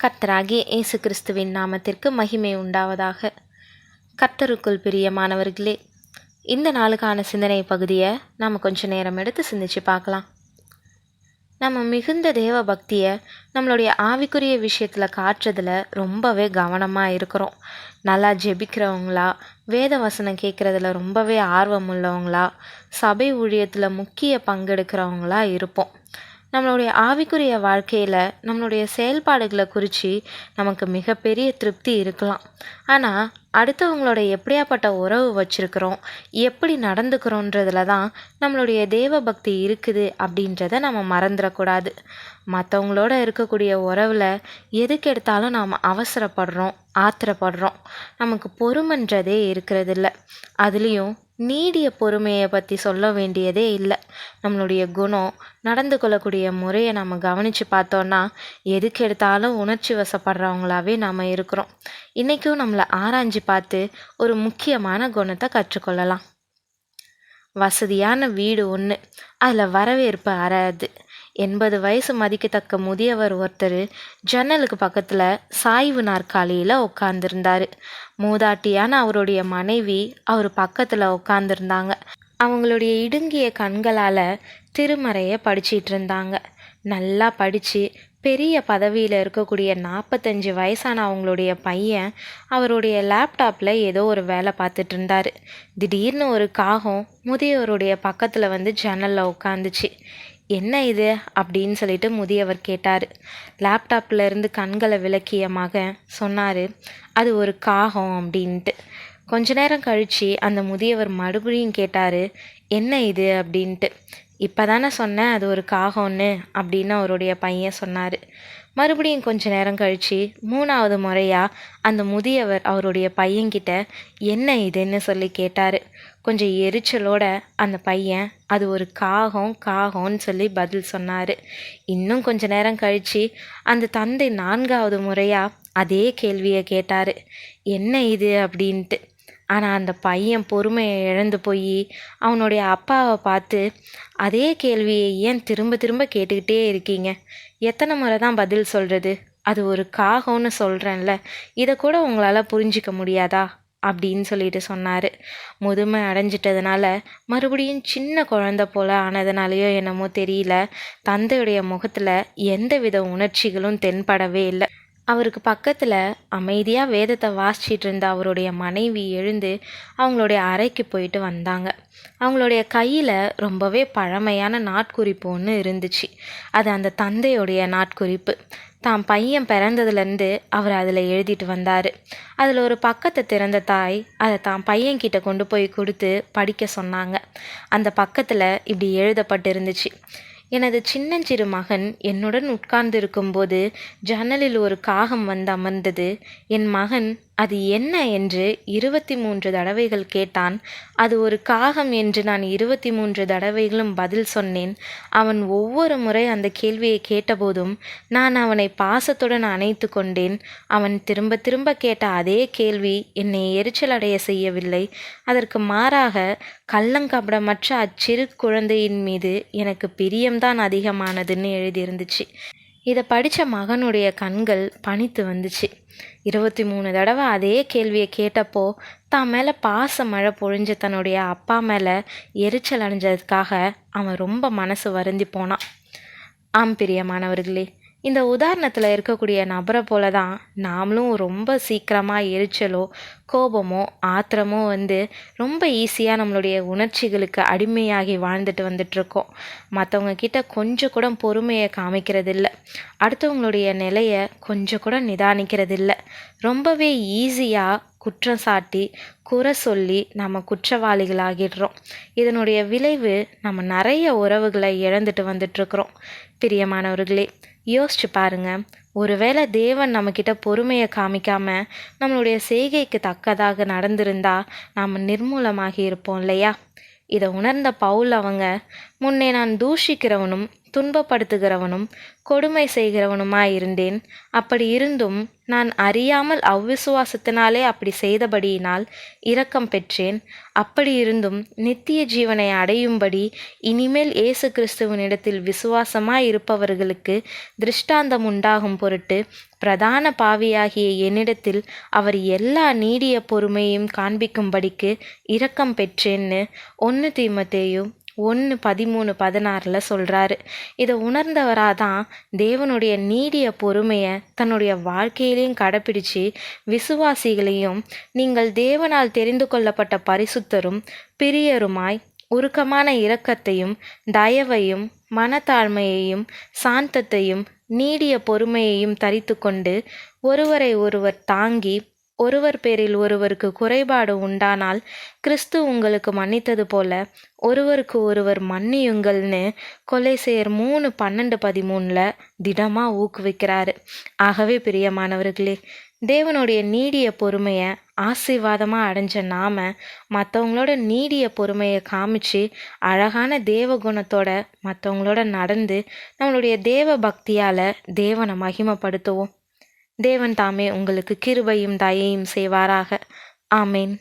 கர்த்தராகிய இயேசு கிறிஸ்துவின் நாமத்திற்கு மகிமை உண்டாவதாக. கர்த்தருக்குள் பிரியமானவர்களே, இந்த நாளுக்கான சிந்தனை பகுதியை நாம் கொஞ்ச நேரம் எடுத்து சிந்திச்சு பார்க்கலாம். நம்ம மிகுந்த தேவ பக்தியை நம்மளுடைய ஆவிக்குரிய விஷயத்தில் காட்டுறதுல ரொம்பவே கவனமாக இருக்கிறோம். நல்லா ஜெபிக்கிறவங்களா, வேத வசனம் கேட்குறதுல ரொம்பவே ஆர்வம் உள்ளவங்களா, சபை ஊழியத்தில் முக்கிய பங்கெடுக்கிறவங்களா இருப்போம். நம்மளுடைய ஆவிக்குரிய வாழ்க்கையில் நம்மளுடைய செயல்பாடுகளை குறித்து நமக்கு மிகப்பெரிய திருப்தி இருக்கலாம். ஆனால் அடுத்தவங்களோட எப்படியாப்பட்ட உறவு வச்சுருக்கிறோம், எப்படி நடந்துக்கிறோன்றதுல தான் நம்மளுடைய தேவ பக்தி இருக்குது அப்படின்றத நம்ம மறந்துடக்கூடாது. மற்றவங்களோட இருக்கக்கூடிய உறவில் எதுக்கு எடுத்தாலும் நாம் அவசரப்படுறோம், ஆத்திரப்படுறோம். நமக்கு பொறுமைன்றதே இருக்கிறதில்ல. அதுலேயும் நீடிய பொறுமையை பற்றி சொல்ல வேண்டியதே இல்லை. நம்மளுடைய குணம், நடந்து கொள்ளக்கூடிய முறையை நம்ம கவனித்து பார்த்தோன்னா எதுக்கு எடுத்தாலும் உணர்ச்சி வசப்படுறவங்களாவே நாம் இருக்கிறோம். இன்றைக்கும் நம்மளை ஆராய்ஞ்சு பார்த்து ஒரு முக்கியமான குணத்தை கற்றுக்கொள்ளலாம். வசதியான வீடு ஒன்று, அதில் வரவேற்பு அறாது. 80 வயசு மதிக்கத்தக்க முதியவர் ஒருத்தர் ஜன்னலுக்கு பக்கத்தில் சாய்வு நாற்காலியில் உட்காந்துருந்தார். மூதாட்டியான அவருடைய மனைவி அவர் பக்கத்தில் உட்காந்துருந்தாங்க. அவங்களுடைய இடுங்கிய கண்களால் திருமறையை படிச்சிட்டு இருந்தாங்க. நல்லா படித்து பெரிய பதவியில் இருக்கக்கூடிய 45 வயசான அவங்களுடைய பையன் அவருடைய லேப்டாப்பில் ஏதோ ஒரு வேலை பார்த்துட்டு இருந்தார். திடீர்னு ஒரு காகம் முதியவருடைய பக்கத்தில் வந்து ஜன்னலில் உட்காந்துச்சு. என்ன இது அப்படின்னு சொல்லிட்டு முதியவர் கேட்டார். லேப்டாப்பில் இருந்து கண்களை விலக்கிய மகன் சொன்னார், அது ஒரு காகம் அப்படின்ட்டு. கொஞ்ச நேரம் கழித்து அந்த முதியவர் மறுபடியும் கேட்டார், என்ன இது அப்படின்ட்டு. இப்போ தானே சொன்னேன் அது ஒரு காகம்னு அப்படின்னு அவருடைய பையன் சொன்னார். மறுபடியும் கொஞ்ச நேரம் கழித்து 3வது முறையாக அந்த முதியவர் அவருடைய பையன்கிட்ட என்ன இதுன்னு சொல்லி கேட்டார். கொஞ்சம் எரிச்சலோட அந்த பையன் அது ஒரு காகம்னு சொல்லி பதில் சொன்னார். இன்னும் கொஞ்ச நேரம் கழித்து அந்த தந்தை 4வது முறையாக அதே கேள்வியை கேட்டார், என்ன இது அப்படின்ட்டு. ஆனால் அந்த பையன் பொறுமையை இழந்து போய் அவனுடைய அப்பாவை பார்த்து, அதே கேள்வியை ஏன் திரும்ப திரும்ப கேட்டுக்கிட்டே இருக்கீங்க? எத்தனை முறை தான் பதில் சொல்கிறது? அது ஒரு காகம்னு சொல்கிறேன்ல, இதை கூட உங்களால் புரிஞ்சிக்க முடியாதா அப்படின்னு சொல்லிட்டு சொன்னார். முதுமை அடைஞ்சிட்டதுனால மறுபடியும் சின்ன குழந்தை போல் ஆனதுனாலையோ என்னமோ தெரியல, தந்தையுடைய முகத்தில் எந்தவித உணர்ச்சிகளும் தென்படவே இல்லை. அவருக்கு பக்கத்தில் அமைதியாக வேதத்தை வாசிச்சிட்டு இருந்த அவருடைய மனைவி எழுந்து அவங்களுடைய அறைக்கு போயிட்டு வந்தாங்க. அவங்களுடைய கையில் ரொம்பவே பழமையான நாட்குறிப்பு ஒன்று இருந்துச்சு. அது அந்த தந்தையுடைய நாட்குறிப்பு. தான் பையன் பிறந்ததுலேருந்து அவர் அதில் எழுதிட்டு வந்தார். அதில் ஒரு பக்கத்தை திறந்த தாய் அதை தான் பையன்கிட்ட கொண்டு போய் கொடுத்து படிக்க சொன்னாங்க. அந்த பக்கத்தில் இப்படி எழுதப்பட்டிருந்துச்சு, எனது சின்னஞ்சிறு மகன் என்னுடன் உட்கார்ந்திருக்கும்போது ஜன்னலில் ஒரு காகம் வந்து அமர்ந்தது. என் மகன் அது என்ன என்று 23 தடவைகள் கேட்டான். அது ஒரு காகம் என்று நான் 23 தடவைகளும் பதில் சொன்னேன். அவன் ஒவ்வொரு முறை அந்த கேள்வியை கேட்டபோதும் நான் அவனை பாசத்துடன் அணைத்து கொண்டேன். அவன் திரும்ப திரும்ப கேட்ட அதே கேள்வி என்னை எரிச்சல் அடைய செய்யவில்லை. அதற்கு மாறாக கள்ளங்கபடமற்ற அச்சிறு குழந்தையின் மீது எனக்கு பிரியம்தான் அதிகமானதுன்னு எழுதியிருந்துச்சு. இதை படித்த மகனுடைய கண்கள் பனித்து வந்துச்சு. 23 தடவை அதே கேள்வியை கேட்டப்போ தான் மேலே பாச மழை பொழிஞ்ச தன்னுடைய அப்பா மேலே எரிச்சல் அடைஞ்சதுக்காக அவன் ரொம்ப மனசு வருந்தி போனான். ஆம் பிரியமானவர்களே, இந்த உதாரணத்தில் இருக்கக்கூடிய நபரை போல தான் நாமளும் ரொம்ப சீக்கிரமாக எரிச்சலோ கோபமோ ஆத்திரமோ வந்து ரொம்ப ஈஸியாக நம்மளுடைய உணர்ச்சிகளுக்கு அடிமையாகி வாழ்ந்துட்டு வந்துட்ருக்கோம். மற்றவங்க கிட்ட கொஞ்சம் கூட பொறுமையை காமிக்கிறதில்ல, அடுத்தவங்களுடைய நிலையை கொஞ்சம் கூட நிதானிக்கிறதில்ல. ரொம்பவே ஈஸியாக குற்றம் சாட்டி குறை சொல்லி நம்ம குற்றவாளிகளாகிடுறோம். இதனுடைய விளைவு நம்ம நிறைய உறவுகளை இழந்துட்டு வந்துட்டுருக்குறோம். பிரியமானவர்களே, யோசிச்சு பாருங்க, ஒருவேளை தேவன் நம்மக்கிட்ட பொறுமையை காமிக்காம நம்மளுடைய செய்கைக்கு தக்கதாக நடந்திருந்தா நாம் நிர்மூலமாகி இருப்போம் இல்லையா? இதை உணர்ந்த பவுல் அவங்க முன்னே நான் தூஷிக்கிறவனும் துன்பப்படுத்துகிறவனும் கொடுமை செய்கிறவனுமாயிருந்தேன். அப்படி இருந்தும் நான் அறியாமல் அவ்விசுவாசத்தினாலே அப்படி செய்தபடியினால் இரக்கம் பெற்றேன். அப்படி இருந்தும் நித்திய ஜீவனை அடையும்படி இனிமேல் இயேசு கிறிஸ்துவனிடத்தில் விசுவாசமாயிருப்பவர்களுக்கு திருஷ்டாந்தம் உண்டாகும் பொருட்டு பிரதான பாவியாகிய என்னிடத்தில் அவர் எல்லா நீடிய பொறுமையையும் காண்பிக்கும்படிக்கு இரக்கம் பெற்றேன்னு 1 தீமோத்தேயு 1:13-16 சொல்கிறாரு. இதை உணர்ந்தவராதான் தேவனுடைய நீடிய பொறுமையை தன்னுடைய வாழ்க்கையிலையும் கடைப்பிடிச்சு விசுவாசிகளையும் நீங்கள் தேவனால் தெரிந்து கொள்ளப்பட்ட பரிசுத்தரும் பிரியருமாய் உருக்கமான இரக்கத்தையும் தயவையும் மனத்தாழ்மையையும் சாந்தத்தையும் நீடிய பொறுமையையும் தரித்து கொண்டு ஒருவரை ஒருவர் தாங்கி ஒருவர் பேரில் ஒருவருக்கு குறைபாடு உண்டானால் கிறிஸ்து உங்களுக்கு மன்னித்தது போல ஒருவருக்கு ஒருவர் மன்னியுங்கள்னு கொலைசேயர் 3:12-13 திடமாக ஊக்குவிக்கிறாரு. ஆகவே பிரியமானவர்களே, தேவனுடைய நீடிய பொறுமையை ஆசீர்வாதமாக அடைஞ்ச நாம மற்றவங்களோட நீடிய பொறுமையை காமிச்சு அழகான தேவ குணத்தோட மற்றவங்களோட நடந்து நம்மளுடைய தேவ பக்தியால் தேவனை மகிமைப்படுத்துவோம். தேவன் தாமே உங்களுக்கு கிருபையும் தயையும் செய்வாராக. ஆமேன்.